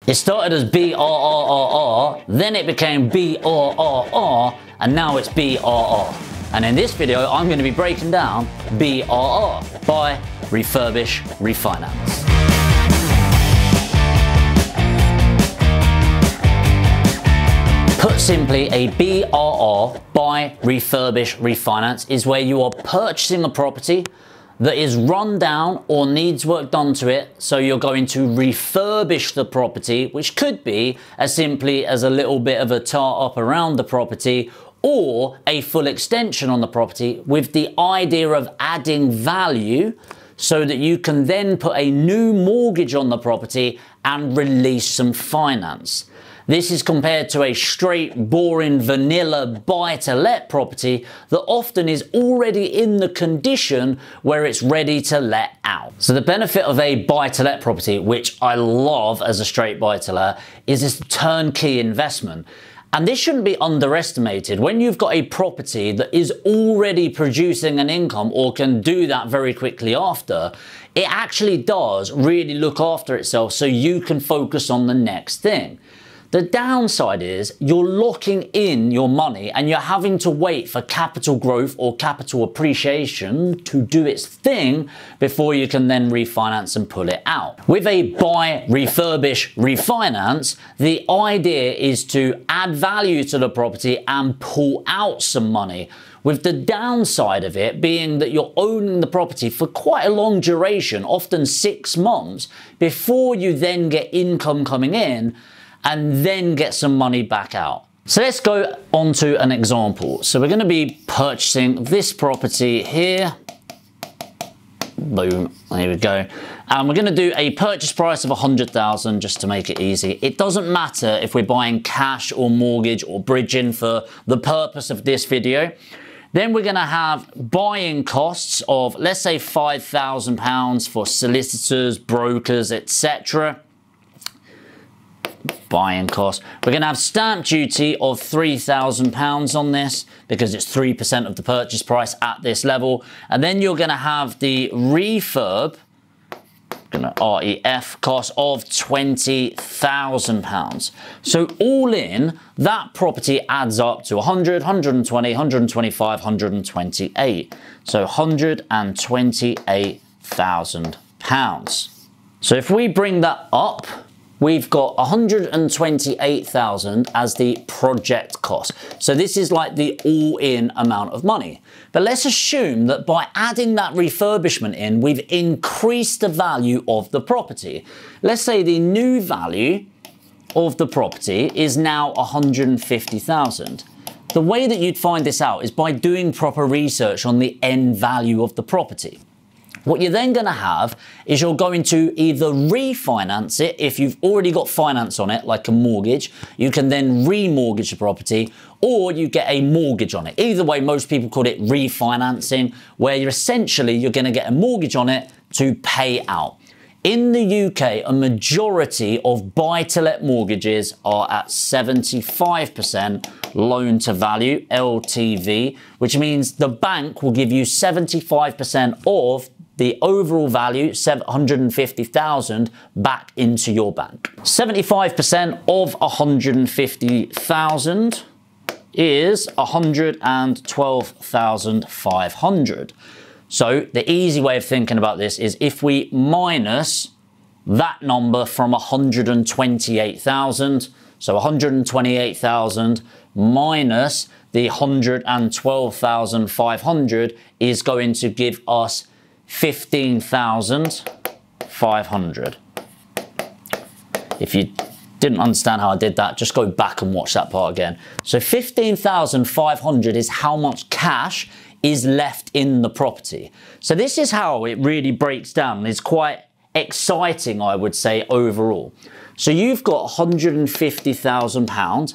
It started as BRRRR, then it became BRRR, and now it's BRR. And in this video, I'm going to be breaking down BRR, Buy, Refurbish, Refinance. Put simply, a BRR, Buy, Refurbish, Refinance, is where you are purchasing a property that is run down or needs work done to it, so you're going to refurbish the property, which could be as simply as a little bit of a tar up around the property or a full extension on the property, with the idea of adding value so that you can then put a new mortgage on the property and release some finance. This is compared to a straight, boring, vanilla buy-to-let property that often is already in the condition where it's ready to let out. So the benefit of a buy-to-let property, which I love as a straight buy-to-let, is this turnkey investment. And this shouldn't be underestimated. When you've got a property that is already producing an income or can do that very quickly after, it actually does really look after itself so you can focus on the next thing. The downside is you're locking in your money and you're having to wait for capital growth or capital appreciation to do its thing before you can then refinance and pull it out. With a buy, refurbish, refinance, the idea is to add value to the property and pull out some money, with the downside of it being that you're owning the property for quite a long duration, often 6 months, before you then get income coming in and then get some money back out. So let's go on to an example. So we're going to be purchasing this property here. Boom, there we go. And we're going to do a purchase price of 100,000 just to make it easy. It doesn't matter if we're buying cash or mortgage or bridging for the purpose of this video. Then we're going to have buying costs of, let's say, £5,000 for solicitors, brokers, etc. Buying cost. We're going to have stamp duty of £3,000 on this because it's 3% of the purchase price at this level. And then you're going to have the refurb, REF cost of £20,000. So all in, that property adds up to 100, 120, 125, 128. So £128,000. So if we bring that up, we've got 128,000 as the project cost. So this is like the all-in amount of money. But let's assume that by adding that refurbishment in, we've increased the value of the property. Let's say the new value of the property is now 150,000. The way that you'd find this out is by doing proper research on the end value of the property. What you're then going to have is you're going to either refinance it. If you've already got finance on it, like a mortgage, you can then remortgage the property, or you get a mortgage on it. Either way, most people call it refinancing, where you're going to get a mortgage on it to pay out. In the UK, a majority of buy-to-let mortgages are at 75% loan to value, LTV, which means the bank will give you 75% of the overall value, 750,000, back into your bank. 75% of 150,000 is 112,500. So the easy way of thinking about this is if we minus that number from 128,000, so 128,000 minus the 112,500 is going to give us 15,500. If you didn't understand how I did that, just go back and watch that part again. So 15,500 is how much cash is left in the property. So this is how it really breaks down. It's quite exciting, I would say, overall. So you've got £150,000,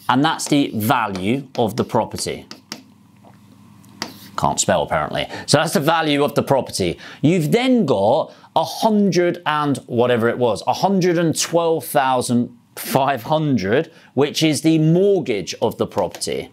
and that's the value of the property. Can't spell apparently. So that's the value of the property. You've then got 112,500, which is the mortgage of the property.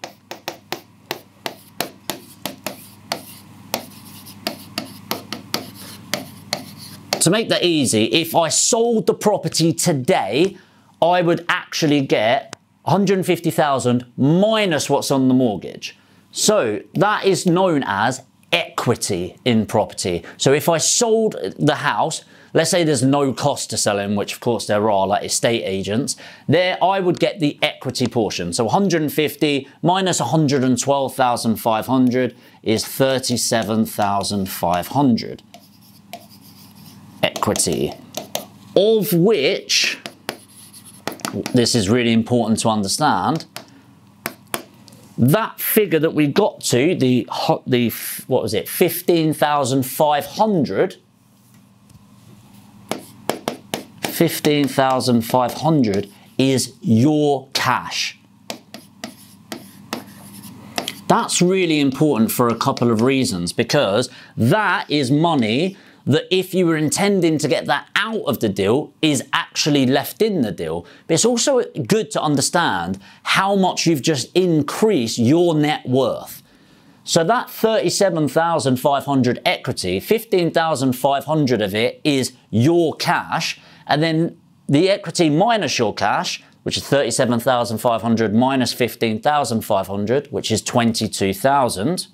To make that easy, if I sold the property today, I would actually get 150,000 minus what's on the mortgage. So that is known as equity in property. So if I sold the house, let's say there's no cost to selling, which of course there are, like estate agents, there I would get the equity portion. So 150 minus 112,500 is 37,500 equity, of which, this is really important to understand, that figure that we got to, the what was it, 15,500, 15,500 is your cash. That's really important for a couple of reasons, because that is money that if you were intending to get that out of the deal is actually left in the deal. But it's also good to understand how much you've just increased your net worth. So that 37,500 equity, 15,500 of it is your cash, and then the equity minus your cash, which is 37,500 minus 15,500, which is 22,000,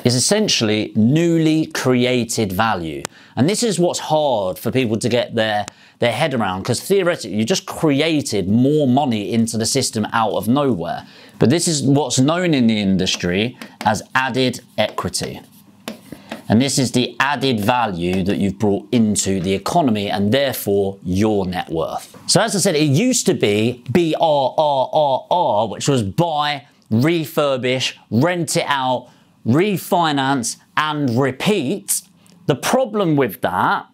is essentially newly created value. And this is what's hard for people to get their head around, because theoretically you just created more money into the system out of nowhere. But this is what's known in the industry as added equity. And this is the added value that you've brought into the economy and therefore your net worth. So as I said, it used to be BRRRR, which was buy, refurbish, rent it out, refinance and repeat. The problem with that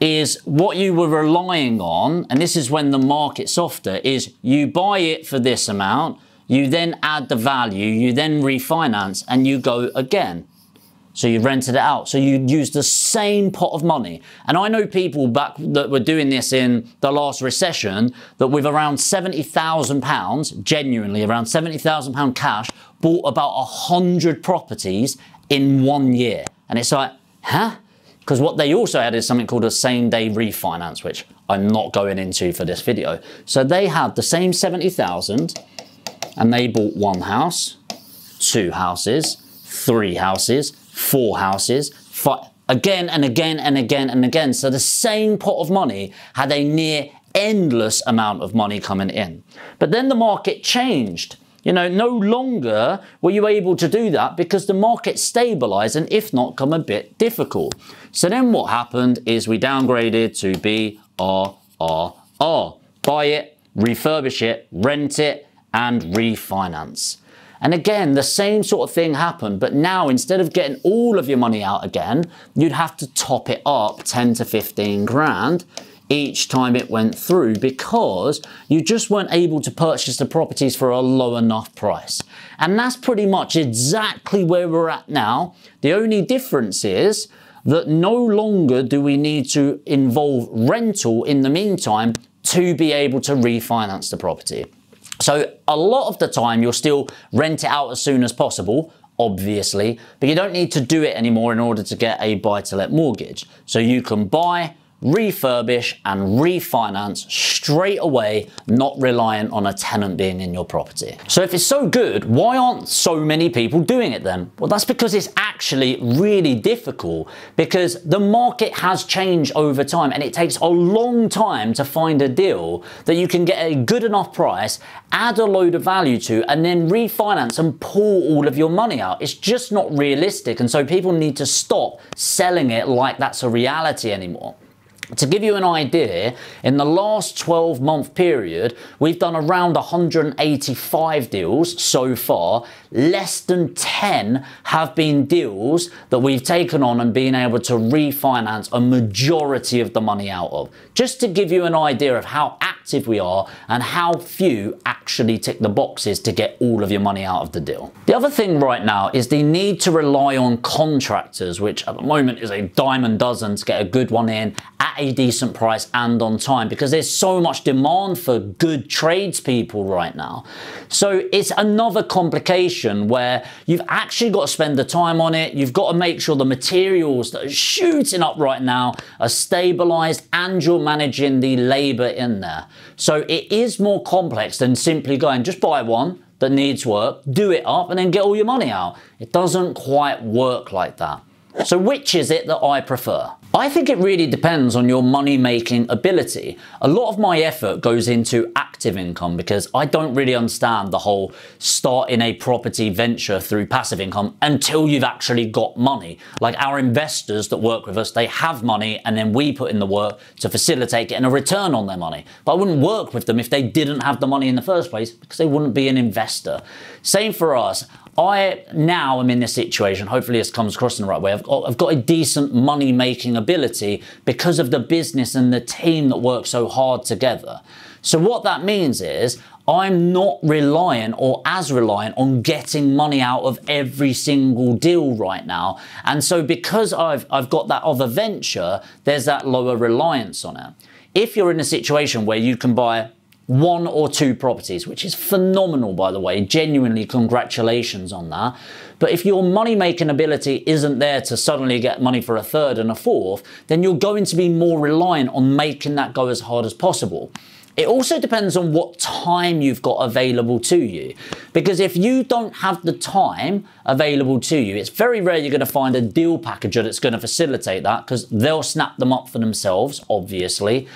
is what you were relying on, and this is when the market's softer, is you buy it for this amount, you then add the value, you then refinance and you go again. So you rented it out. So you use the same pot of money. And I know people back that were doing this in the last recession that with around £70,000, genuinely around £70,000 cash, bought about 100 properties in 1 year. And it's like, huh? Because what they also had is something called a same-day refinance, which I'm not going into for this video. So they had the same 70,000 and they bought 1 house, 2 houses, 3 houses, 4 houses, 5, again and again and again and again. So the same pot of money had a near endless amount of money coming in. But then the market changed. You know, no longer were you able to do that because the market stabilized and if not, come a bit difficult. So then what happened is we downgraded to BRRR. Buy it, refurbish it, rent it, and refinance. And again, the same sort of thing happened, but now instead of getting all of your money out again, you'd have to top it up 10 to 15 grand each time it went through because you just weren't able to purchase the properties for a low enough price. And that's pretty much exactly where we're at now. The only difference is that no longer do we need to involve rental in the meantime to be able to refinance the property. So a lot of the time you'll still rent it out as soon as possible, obviously, but you don't need to do it anymore in order to get a buy-to-let mortgage. So you can buy, refurbish and refinance straight away, not reliant on a tenant being in your property. So if it's so good, why aren't so many people doing it then? Well, that's because it's actually really difficult because the market has changed over time and it takes a long time to find a deal that you can get a good enough price, add a load of value to, and then refinance and pull all of your money out. It's just not realistic, and so people need to stop selling it like that's a reality anymore. To give you an idea, in the last 12-month period, we've done around 185 deals so far. Less than 10 have been deals that we've taken on and been able to refinance a majority of the money out of. Just to give you an idea of how active active we are and how few actually tick the boxes to get all of your money out of the deal. The other thing right now is the need to rely on contractors, which at the moment is a dime a dozen to get a good one in at a decent price and on time, because there's so much demand for good tradespeople right now. So it's another complication where you've actually got to spend the time on it. You've got to make sure the materials that are shooting up right now are stabilized and you're managing the labor in there. So it is more complex than simply going, just buy one that needs work, do it up, and then get all your money out. It doesn't quite work like that. So which is it that I prefer? I think it really depends on your money-making ability. A lot of my effort goes into active income because I don't really understand the whole starting a property venture through passive income until you've actually got money. Like our investors that work with us, they have money and then we put in the work to facilitate getting a return on their money. But I wouldn't work with them if they didn't have the money in the first place because they wouldn't be an investor. Same for us. I now am in this situation, hopefully this comes across in the right way, I've got a decent money-making ability because of the business and the team that works so hard together. So what that means is I'm not reliant or as reliant on getting money out of every single deal right now. And so because I've got that other venture, there's that lower reliance on it. If you're in a situation where you can buy 1 or 2 properties, which is phenomenal, by the way, genuinely congratulations on that. But if your money-making ability isn't there to suddenly get money for a 3rd and a 4th, then you're going to be more reliant on making that go as hard as possible. It also depends on what time you've got available to you. Because if you don't have the time available to you, it's very rare you're going to find a deal packager that's going to facilitate that because they'll snap them up for themselves, obviously.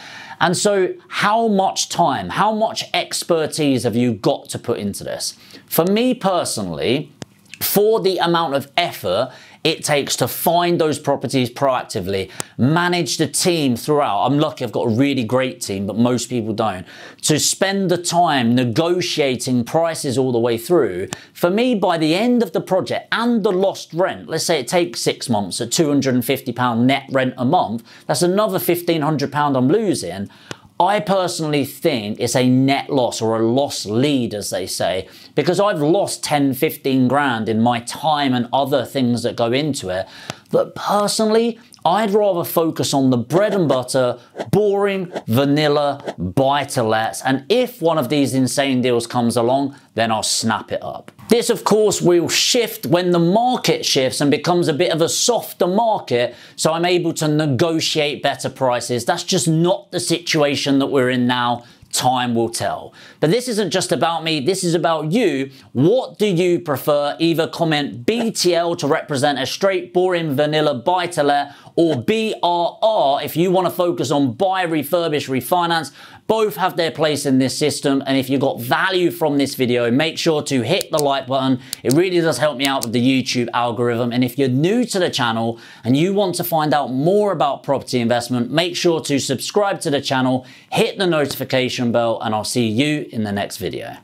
And so how much time, how much expertise have you got to put into this? For me personally, for the amount of effort it takes to find those properties proactively, manage the team throughout. I'm lucky I've got a really great team, but most people don't. To spend the time negotiating prices all the way through. For me, by the end of the project and the lost rent, let's say it takes 6 months at £250 net rent a month, that's another £1,500 I'm losing. I personally think it's a net loss or a loss lead, as they say, because I've lost 10, 15 grand in my time and other things that go into it. But personally, I'd rather focus on the bread and butter, boring, vanilla buy-to-lets. And if one of these insane deals comes along, then I'll snap it up. This, of course, will shift when the market shifts and becomes a bit of a softer market, so I'm able to negotiate better prices. That's just not the situation that we're in now. Time will tell. But this isn't just about me, this is about you. What do you prefer? Either comment BTL to represent a straight, boring, vanilla buy-to-let, or BRR if you want to focus on buy, refurbish, refinance. Both have their place in this system, and if you got value from this video, make sure to hit the like button. It really does help me out with the YouTube algorithm. And if you're new to the channel and you want to find out more about property investment, make sure to subscribe to the channel, hit the notification bell, and I'll see you in the next video.